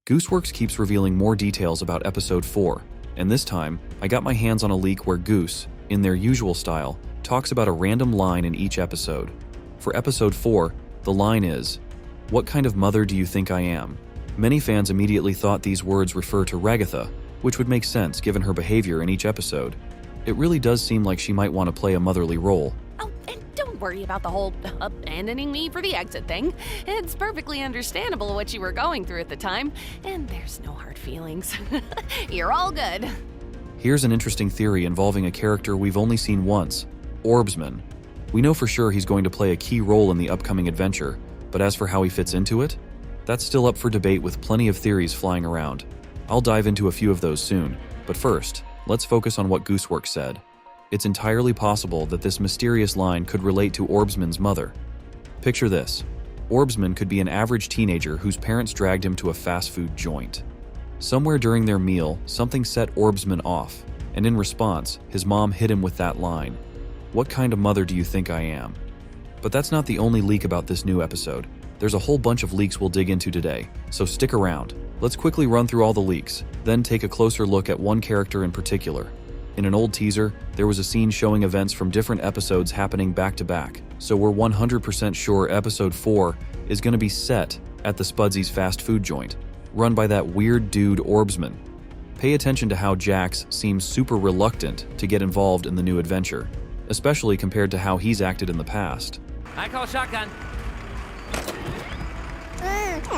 Gooseworx keeps revealing more details about Episode 4, and this time, I got my hands on a leak where Goose, in their usual style, talks about a random line in each episode. For Episode 4, the line is, "What kind of mother do you think I am?" Many fans immediately thought these words refer to Ragatha, which would make sense given her behavior in each episode. It really does seem like she might want to play a motherly role. Oh, and don't worry about the whole abandoning me for the exit thing. It's perfectly understandable what you were going through at the time, and there's no hard feelings. You're all good. Here's an interesting theory involving a character we've only seen once, Orbsman. We know for sure he's going to play a key role in the upcoming adventure, but as for how he fits into it, that's still up for debate with plenty of theories flying around. I'll dive into a few of those soon, but first, let's focus on what Gooseworx said. It's entirely possible that this mysterious line could relate to Orbsman's mother. Picture this. Orbsman could be an average teenager whose parents dragged him to a fast food joint. Somewhere during their meal, something set Orbsman off, and in response, his mom hit him with that line. "What kind of mother do you think I am?" But that's not the only leak about this new episode. There's a whole bunch of leaks we'll dig into today, so stick around. Let's quickly run through all the leaks, then take a closer look at one character in particular. In an old teaser, there was a scene showing events from different episodes happening back to back, so we're 100% sure Episode 4 is going to be set at the Spudsy's fast food joint, run by that weird dude Orbsman. Pay attention to how Jax seems super reluctant to get involved in the new adventure, especially compared to how he's acted in the past. I call shotgun.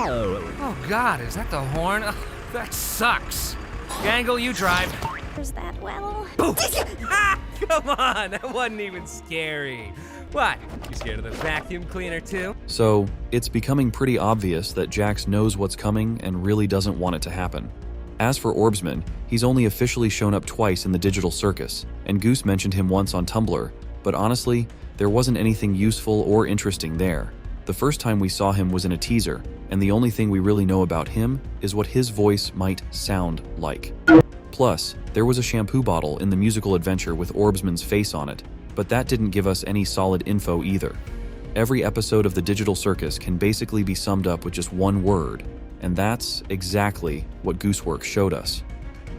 Oh God, is that the horn? Ugh, that sucks. Gangle, you drive. Is that well? Ah, come on, that wasn't even scary. What, you scared of the vacuum cleaner too? So, it's becoming pretty obvious that Jax knows what's coming and really doesn't want it to happen. As for Orbsman, he's only officially shown up twice in the digital circus, and Goose mentioned him once on Tumblr, but honestly, there wasn't anything useful or interesting there. The first time we saw him was in a teaser, and the only thing we really know about him is what his voice might sound like. Plus, there was a shampoo bottle in the musical adventure with Orbsman's face on it, but that didn't give us any solid info either. Every episode of the digital circus can basically be summed up with just one word, and that's exactly what Gooseworx showed us.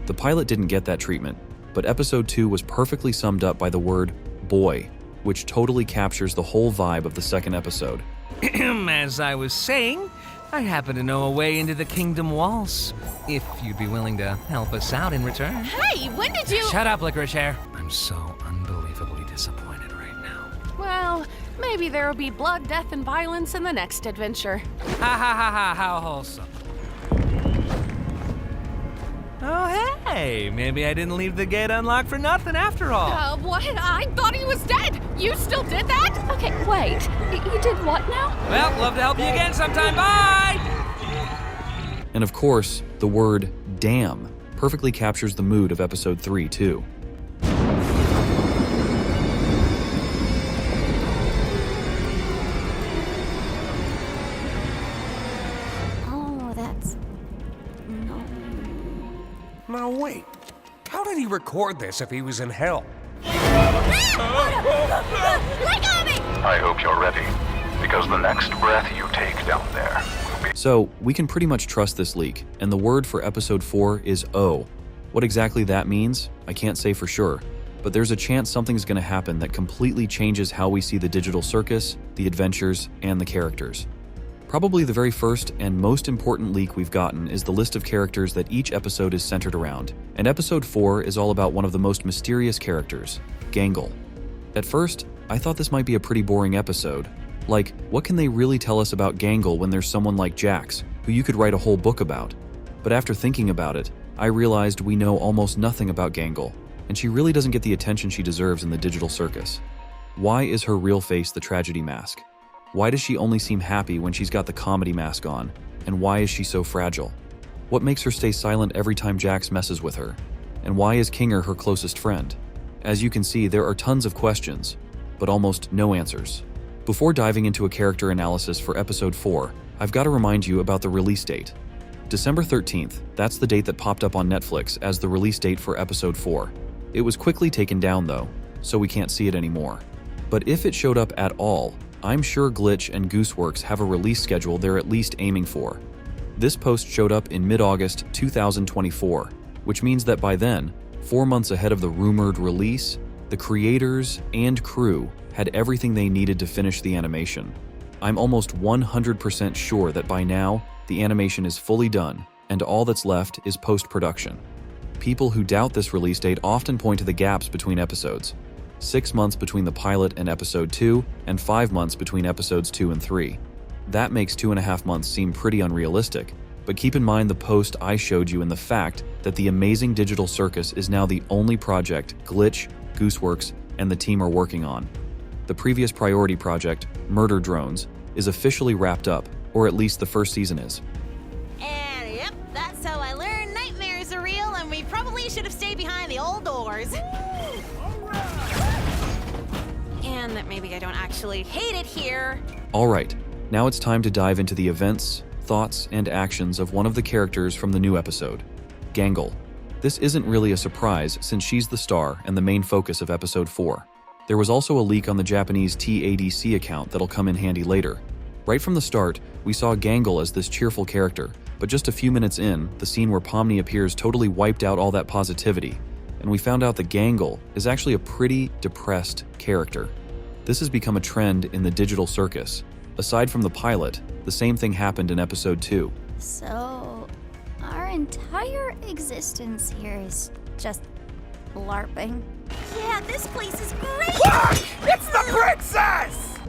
The pilot didn't get that treatment, but Episode 2 was perfectly summed up by the word boy, which totally captures the whole vibe of the second episode. As I was saying, I happen to know a way into the Kingdom Walls, if you'd be willing to help us out in return. Hey, when did you— Shut up, Licorice Hair. I'm so unbelievably disappointed right now. Well, maybe there'll be blood, death, and violence in the next adventure. Ha ha ha ha, how wholesome. Oh hey, maybe I didn't leave the gate unlocked for nothing after all. What? I thought he was dead! You still did that? Okay, wait. You did what now? Well, love to help you again sometime, bye! And of course, the word damn perfectly captures the mood of Episode 3 too. Oh, that's... no. Now wait, how did he record this if he was in hell? Let go of me! I hope you're ready, because the next breath you take down there will be... So, we can pretty much trust this leak, and the word for Episode 4 is O. What exactly that means, I can't say for sure, but there's a chance something's going to happen that completely changes how we see the digital circus, the adventures, and the characters. Probably the very first and most important leak we've gotten is the list of characters that each episode is centered around, and Episode 4 is all about one of the most mysterious characters, Gangle. At first, I thought this might be a pretty boring episode. Like, what can they really tell us about Gangle when there's someone like Jax, who you could write a whole book about? But after thinking about it, I realized we know almost nothing about Gangle, and she really doesn't get the attention she deserves in the digital circus. Why is her real face the tragedy mask? Why does she only seem happy when she's got the comedy mask on? And why is she so fragile? What makes her stay silent every time Jax messes with her? And why is Kinger her closest friend? As you can see, there are tons of questions, but almost no answers. Before diving into a character analysis for Episode 4, I've got to remind you about the release date. December 13th, that's the date that popped up on Netflix as the release date for Episode 4. It was quickly taken down though, so we can't see it anymore. But if it showed up at all, I'm sure Glitch and Gooseworx have a release schedule they're at least aiming for. This post showed up in mid-August 2024, which means that by then, 4 months ahead of the rumored release, the creators and crew had everything they needed to finish the animation. I'm almost 100% sure that by now, the animation is fully done, and all that's left is post-production. People who doubt this release date often point to the gaps between episodes. 6 months between the pilot and episode 2, and 5 months between episodes 2 and 3. That makes 2.5 months seem pretty unrealistic, but keep in mind the post I showed you and the fact that the amazing digital circus is now the only project Glitch, Gooseworx, and the team are working on. The previous priority project, Murder Drones, is officially wrapped up, or at least the first season is. And yep, that's how I learned nightmares are real, and we probably should have stayed behind the old doors. And that maybe I don't actually hate it here. Alright, now it's time to dive into the events, thoughts, and actions of one of the characters from the new episode, Gangle. This isn't really a surprise since she's the star and the main focus of episode 4. There was also a leak on the Japanese TADC account that'll come in handy later. Right from the start, we saw Gangle as this cheerful character, but just a few minutes in, the scene where Pomni appears totally wiped out all that positivity, and we found out that Gangle is actually a pretty depressed character. This has become a trend in the digital circus. Aside from the pilot, the same thing happened in episode 2. So, our entire existence here is just LARPing. Yeah, this place is great! It's the princess!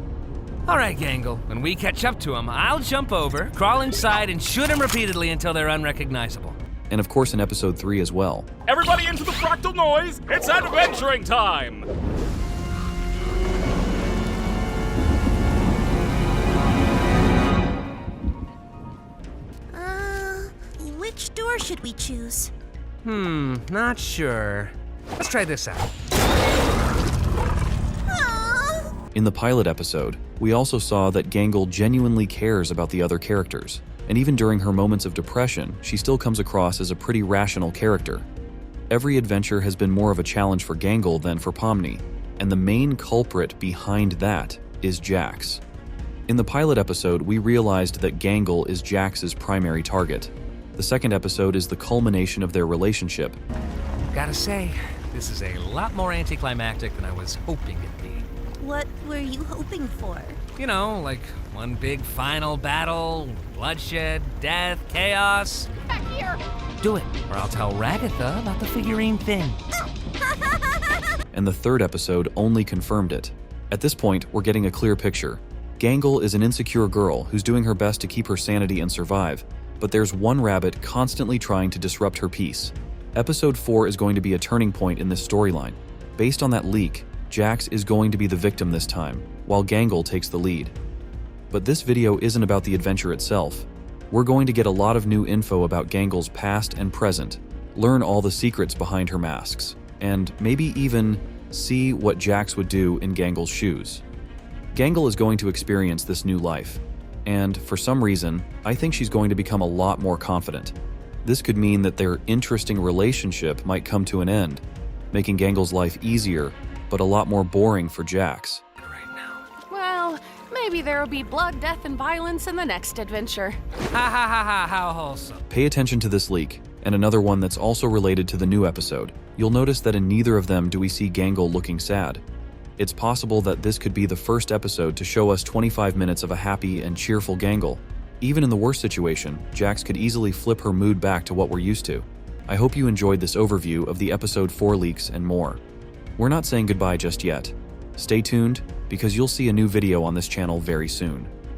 All right, Gangle, when we catch up to them, I'll jump over, crawl inside, and shoot them repeatedly until they're unrecognizable. And of course in episode 3 as well. Everybody into the fractal noise! It's adventuring time! Which door should we choose? Not sure. Let's try this out. In the pilot episode, we also saw that Gangle genuinely cares about the other characters, and even during her moments of depression, she still comes across as a pretty rational character. Every adventure has been more of a challenge for Gangle than for Pomni, and the main culprit behind that is Jax. In the pilot episode, we realized that Gangle is Jax's primary target. The second episode is the culmination of their relationship. Gotta say, this is a lot more anticlimactic than I was hoping it'd be. What were you hoping for? You know, like one big final battle, bloodshed, death, chaos. Back here! Do it, or I'll tell Ragatha about the figurine thing. And the third episode only confirmed it. At this point, we're getting a clear picture. Gangle is an insecure girl who's doing her best to keep her sanity and survive, but there's one rabbit constantly trying to disrupt her peace. Episode 4 is going to be a turning point in this storyline. Based on that leak, Jax is going to be the victim this time, while Gangle takes the lead. But this video isn't about the adventure itself. We're going to get a lot of new info about Gangle's past and present, learn all the secrets behind her masks, and maybe even see what Jax would do in Gangle's shoes. Gangle is going to experience this new life, and for some reason, I think she's going to become a lot more confident. This could mean that their interesting relationship might come to an end, making Gangle's life easier, but a lot more boring for Jax. Well, maybe there'll be blood, death, and violence in the next adventure. Ha ha ha ha, how wholesome. Pay attention to this leak, and another one that's also related to the new episode. You'll notice that in neither of them do we see Gangle looking sad. It's possible that this could be the first episode to show us 25 minutes of a happy and cheerful Gangle. Even in the worst situation, Jax could easily flip her mood back to what we're used to. I hope you enjoyed this overview of the episode 4 leaks and more. We're not saying goodbye just yet. Stay tuned, because you'll see a new video on this channel very soon.